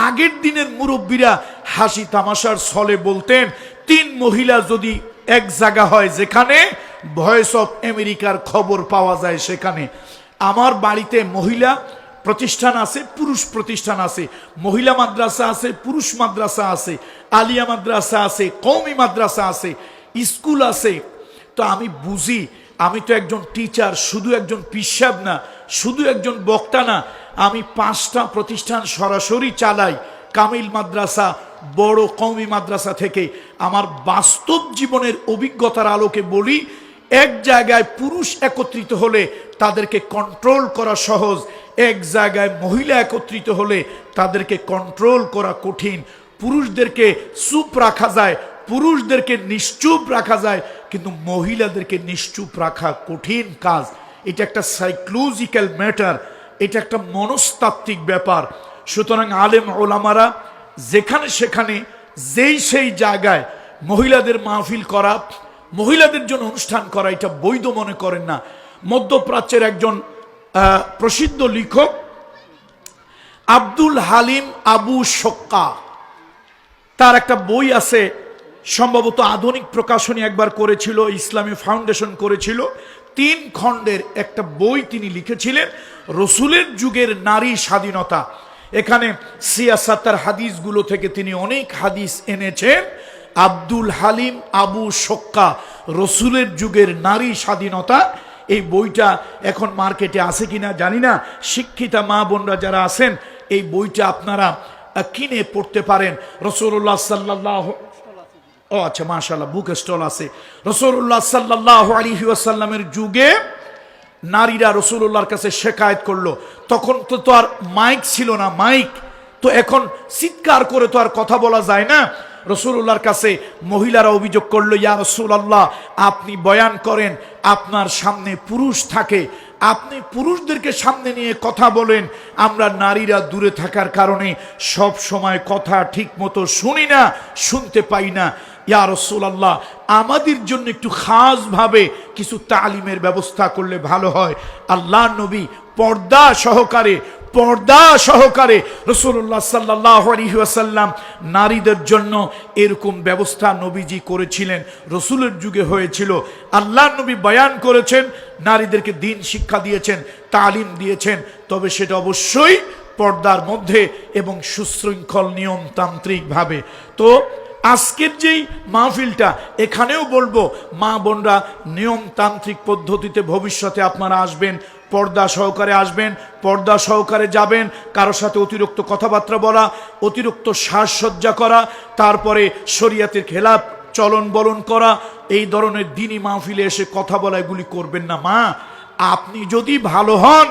আগের দিনের মুরব্বীরা হাসি তামাশার ছলে বলতেন, 3 মহিলা যদি এক জায়গা হয় যেখানে ভয়েস অফ আমেরিকার খবর পাওয়া যায়, সেখানে আমার বাড়িতে মহিলা প্রতিষ্ঠান আছে, পুরুষ প্রতিষ্ঠান আছে, মহিলা মাদ্রাসা আছে, পুরুষ মাদ্রাসা আছে, আলিয়া মাদ্রাসা আছে, কওমি মাদ্রাসা আছে, স্কুল আছে। তো আমি বুঝি, আমি তো একজন টিচার, শুধু একজন পিসাব না, শুধু একজন বক্তা না, আমি 5টা প্রতিষ্ঠান সরাসরি চালাই। কামিল মাদ্রাসা, বড় কওমি মাদ্রাসা থেকে আমার বাস্তব জীবনের অভিজ্ঞতার আলোকে বলি, এক জায়গায় পুরুষ একত্রিত হলে তাদেরকে কন্ট্রোল করা সহজ, এক জায়গায় মহিলা একত্রিত হলে তাদেরকে কন্ট্রোল করা কঠিন। পুরুষদেরকে চুপ রাখা যায়, পুরুষদেরকে নিশ্চুপ রাখা যায়, কিন্তু মহিলাদেরকে নিশ্চুপ রাখা কঠিন কাজ। এটা একটা সাইকোলজিক্যাল ম্যাটার, এটা একটা মনস্তাত্ত্বিক ব্যাপার। সুতরাং আলেম ওলামারা যেখানে সেখানে সেই জায়গায় মহিলাদের মাহফিল করা, মহিলাদের জন্য অনুষ্ঠান করা, এটা বৈধ মনে করেন না। মধ্যপ্রাচ্যের একজন প্রসিদ্ধ লেখক আব্দুল হালিম আবু শক্কা, তার একটা বই আছে, সম্ভবত আধুনিক প্রকাশনী একবার করেছিল, ইসলামী ফাউন্ডেশন করেছিল, 3 খণ্ডের একটা বই তিনি লিখেছিলেন, রসুলের যুগের নারী স্বাধীনতা। এখানে সিয়াসাতার হাদিসগুলো থেকে তিনি অনেক হাদিস এনেছেন। আব্দুল হালিম আবু শক্কা, রসুলের যুগের নারী স্বাধীনতা। এই বইটা এখন মার্কেটে আছে কিনা জানি না, শিক্ষিতা মা বোনরা যারা আছেন এই বইটা আপনারা কিনে পড়তে পারেন। রাসূলুল্লাহ সাল্লাল্লাহু, ও আচ্ছা মাশাআল্লাহ, বুক স্টল আছে। রাসূলুল্লাহ সাল্লাল্লাহু আলাইহি ওয়াসাল্লামের যুগে নারীরা রাসূলুল্লাহর কাছে শিকায়ত করলো, তখন তো আর মাইক ছিল না, মাইক তো এখন চিৎকার করে তো আর কথা বলা যায় না। রাসূলুল্লাহর কাছে মহিলারা অভিযোগ করলো, ইয়া রাসূলুল্লাহ, আপনি বয়ান করেন, আপনার সামনে পুরুষ থাকে, আপনি পুরুষদেরকে সামনে নিয়ে কথা বলেন, আমরা নারীরা দূরে থাকার কারণে সব সময় কথা ঠিক মতো শুনি না, শুনতে পাই না। ইয়া রাসূলুল্লাহ, আমাদের জন্য একটু খাস ভাবে কিছু তালিমের ব্যবস্থা করলে ভালো হয়। আল্লাহ নবী পর্দা সহকারে রাসূলুল্লাহ সাল্লাল্লাহু আলাইহি ওয়াসাল্লাম নারীদের জন্য এরকম ব্যবস্থা নবীজি করেছিলেন, রসুলের যুগে হয়েছিল। আল্লাহ নবী বয়ান করেছেন, নারীদেরকে দিন শিক্ষা দিয়েছেন, তালিম দিয়েছেন, তবে সেটা অবশ্যই পর্দার মধ্যে এবং সুশৃঙ্খল নিয়মতান্ত্রিক ভাবে। তো আজকের যেই মাহফিলটা, এখানেও বলবো মা বোনরা নিয়মতান্ত্রিক পদ্ধতিতে ভবিষ্যতে আপনারা আসবেন, পর্দা সহকারে আসবেন, পর্দা সহকারে যাবেন। কারো সাথে অতিরিক্ত কথাবার্তা বলা, অতিরিক্ত সাজসজ্জা করা, তারপরে শরীয়তের খেলাফ চলন বলন করা, এই ধরনের দ্বীনি মাহফিলে এসে কথা বলা, এগুলি করবেন না। মা, আপনি যদি ভালো হন,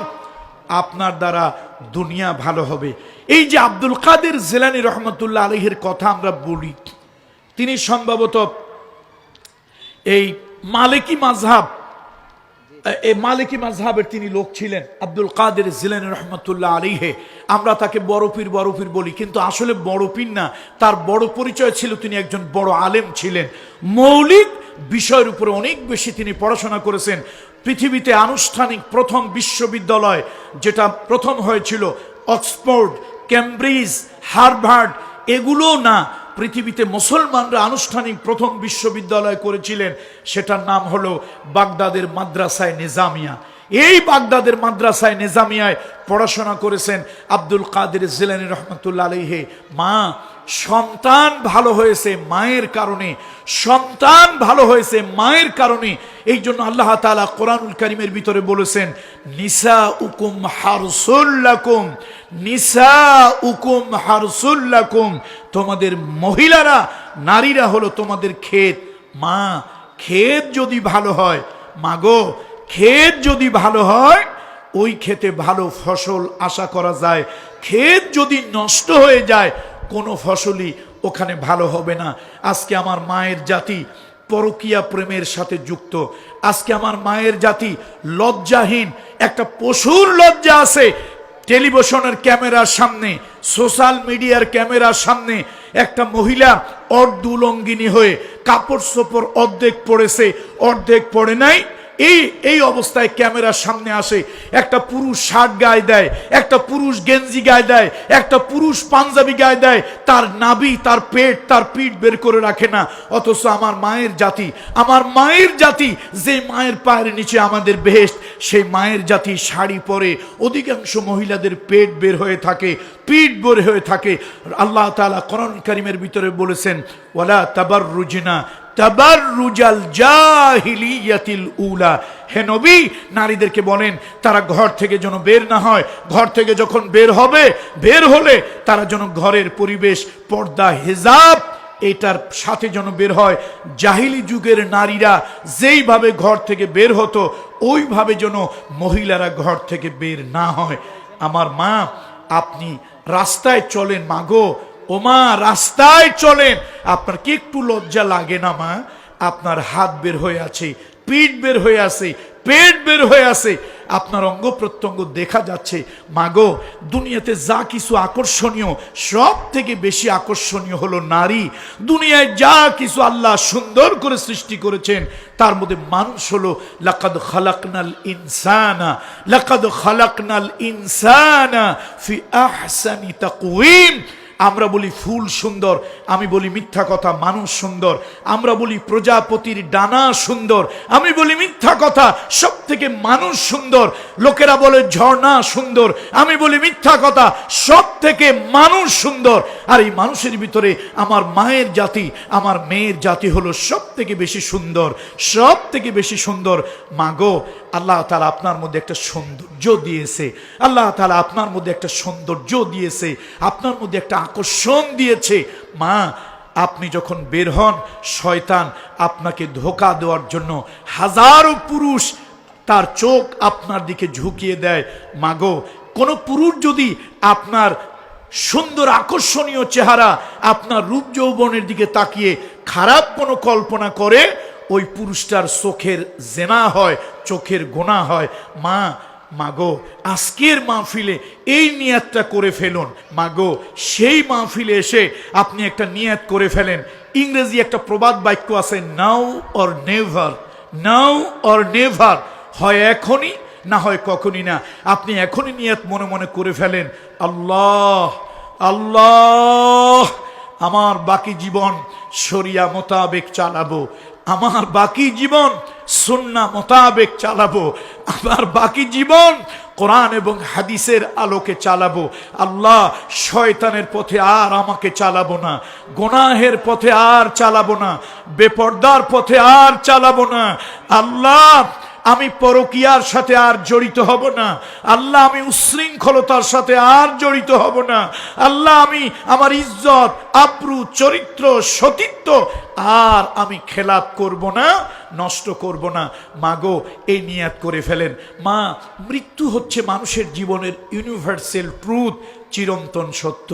আপনার দ্বারা দুনিয়া ভালো হবে। এই যে আব্দুল কাদের জিলানী রহমতুল্লাহ আলাইহির কথা আমরা বলি, তিনি সম্ভবত এই মালিকি মাযহাবের তিনি লোক ছিলেন, আব্দুল কাদের জিলানী রহমতুল্লাহ আলাইহি। আমরা তাকে বড় পীর বলি, কিন্তু আসলে বড় পীর না, তার বড় পরিচয় ছিল তিনি একজন বড় আলেম ছিলেন। মৌলিক বিষয়ের উপরে অনেক বেশি তিনি পড়াশোনা করেছেন। পৃথিবীতে আনুষ্ঠানিক প্রথম বিশ্ববিদ্যালয় যেটা প্রথম হয়েছিল, অক্সফোর্ড, কেমব্রিজ, হার্ভার্ড, এগুলো না, পৃথিবীতে মুসলমানরা আনুষ্ঠানিক প্রথম বিশ্ববিদ্যালয় করেছিলেন, সেটার নাম হলো বাগদাদের মাদ্রাসায়ে নিজামিয়া। এই বাগদাদের মাদ্রাসায়ে নিজামিয়ায় পড়াশোনা করেছেন আব্দুল কাদের জিলানী রহমতুল্লাহ আলাইহি। মা, সন্তান ভালো হয়েছে মায়ের কারণে, সন্তান ভালো হয়েছে মায়ের কারণে। এই জন্য আল্লাহ তাআলা কোরআনুল কারীমের ভিতরে বলেছেন, নিসাউকুম হারসুল লাকুম, নিসাউকুম হারসুল লাকুম, তোমাদের মহিলারা, নারীরা হলো তোমাদের ক্ষেত। মা, ক্ষেত যদি ভালো হয়, মাগো, ক্ষেত যদি ভালো হয়, ওই ক্ষেতে ভালো ফসল আশা করা যায়। ক্ষেত যদি নষ্ট হয়ে যায়, কোনো ফসলই ওখানে ভালো হবে না। আজকে আমার মায়ের জাতি পরকীয়া প্রেমের সাথে যুক্ত, আজকে আমার মায়ের জাতি লজ্জাহীন, একটা পশুর লজ্জা আছে। টেলিভিশনের ক্যামেরার সামনে, সোশ্যাল মিডিয়ার ক্যামেরার সামনে একটা মহিলা অর্ধ উলঙ্গিনী হয়ে কাপড় চোপড় অর্ধেক পড়েছে, অর্ধেক পড়ে নাই, এই এই অবস্থায় ক্যামেরার সামনে আসে, একটা পুরুষ শার্ট গায়ে দেয়, একটা পুরুষ গেঞ্জি গায়ে দেয়, একটা পুরুষ পাঞ্জাবি গায়ে দেয়, তার নাভি, তার পেট, তার পিঠ বের করে রাখে না। অথচ আমার মায়ের জাতি, যে মায়ের পায়ের নিচে আমাদের বেহেশত, সেই মায়ের জাতি শাড়ি পরে, অধিকাংশ মহিলাদের পেট বের হয়ে থাকে, পিঠ বের হয়ে থাকে। আল্লাহ তাআলা কোরআন কারীমের ভিতরে বলেছেন, ওয়ালা তাবাররুজনা তাবাররুজাল জাহিলিয়াতিল উলা। হে নবী, নারীদেরকে বলেন তারা ঘর থেকে যেন বের না হয়, ঘর থেকে যখন বের হলে তারা যেন ঘরের পরিবেশ, পর্দা, হিজাব, এটার সাথে যেন বের হয়। জাহিলি যুগের নারীরা যেইভাবে ঘর থেকে বের হতো, ওইভাবে যেন মহিলারা ঘর থেকে বের না হয়। আমার মা, আপনি রাস্তায় চলেন, মাগো, ও মা, রাস্তায় চলেন, আপনার কি একটু লজ্জা লাগে না মা? আপনার হাত বের হয়ে আছে, পিঠ বের হয়ে আছে, পেট বের হয়ে আছে, আপনার অঙ্গ প্রত্যঙ্গ দেখা যাচ্ছে। মাগো, দুনিয়াতে যা কিছু আকর্ষণীয়, সব থেকে বেশি আকর্ষণীয় হলো নারী। দুনিয়ায় যা কিছু আল্লাহ সুন্দর করে সৃষ্টি করেছেন, তার মধ্যে মানুষ হলো লাকাদ খালাকনাল ইনসানা ফি আহসানি তাকওয়িম। আমরা বলি ফুল সুন্দর, আমি বলি মিথ্যা কথা, মানুষ সুন্দর। আমরা বলি প্রজাপতির ডানা সুন্দর, আমি বলি মিথ্যা কথা, সব থেকে মানুষ সুন্দর। লোকেরা বলে ঝর্ণা সুন্দর, আমি বলি মিথ্যা কথা, সব থেকে মানুষ সুন্দর। আর এই মানুষের ভিতরে আমার মায়ের জাতি, আমার মেয়ের জাতি হলো সব থেকে বেশি সুন্দর, সব থেকে বেশি সুন্দর। মাগো, আল্লাহ তাআলা আপনার মধ্যে একটা সৌন্দর্য দিয়েছে, আল্লাহ তাআলা আপনার মধ্যে একটা সৌন্দর্য দিয়েছে, আপনার মধ্যে একটা আকর্ষণ দিয়েছে। মা, আপনি যখন বের হন, শয়তান আপনাকে ধোঁকা দেওয়ার জন্য হাজারো পুরুষ তার চোখ আপনার দিকে ঝুঁকিয়ে দেয়। মাগো, কোন পুরুষ যদি আপনার সুন্দর আকর্ষণীয় চেহারা, আপনার রূপ যৌবনের দিকে তাকিয়ে খারাপ কোনো কল্পনা করে, ওই পুরুষটার চোখের জেনা হয়, চোখের গোনা হয়। মাগো, আজকের মাহফিলে এই নিয়াতটা করে ফেলুন। মাগো, সেই মাহফিলে এসে আপনি একটা নিয়াত করে ফেলেন। ইংরেজি একটা প্রবাদ বাক্য আছে, নাও or never, now or never, হয় এখনই, না হয় কখনই না। আপনি এখনই নিয়াত মনে মনে করে ফেলেন, আল্লাহ আল্লাহ, আমার বাকি জীবন শরিয়া মোতাবেক চালাবো, আমার বাকি জীবন সুন্নাহ মোতাবেক চালাবো, আমার বাকি জীবন কোরআন এবং হাদিসের আলোকে চালাবো। আল্লাহ, শয়তানের পথে আর আমাকে চালাবো না, গুনাহের পথে আর চালাবো না, বেপরদার পথে আর চালাবো না। আল্লাহ, আমি পরকীয়ার সাথে আর জড়িত হব না। আল্লাহ, আমি উশৃঙ্খলতার সাথে আর জড়িত হব না। আল্লাহ, আমি আমার ইজ্জত, আব্রু, চরিত্র, সতীত্ব আর আমি খেলাপ করব না, নষ্ট করব না। মাগো, এই নিয়াত করে ফেলেন। মা, মৃত্যু হচ্ছে মানুষের জীবনের ইউনিভার্সাল ট্রুথ, চিরন্তন সত্য।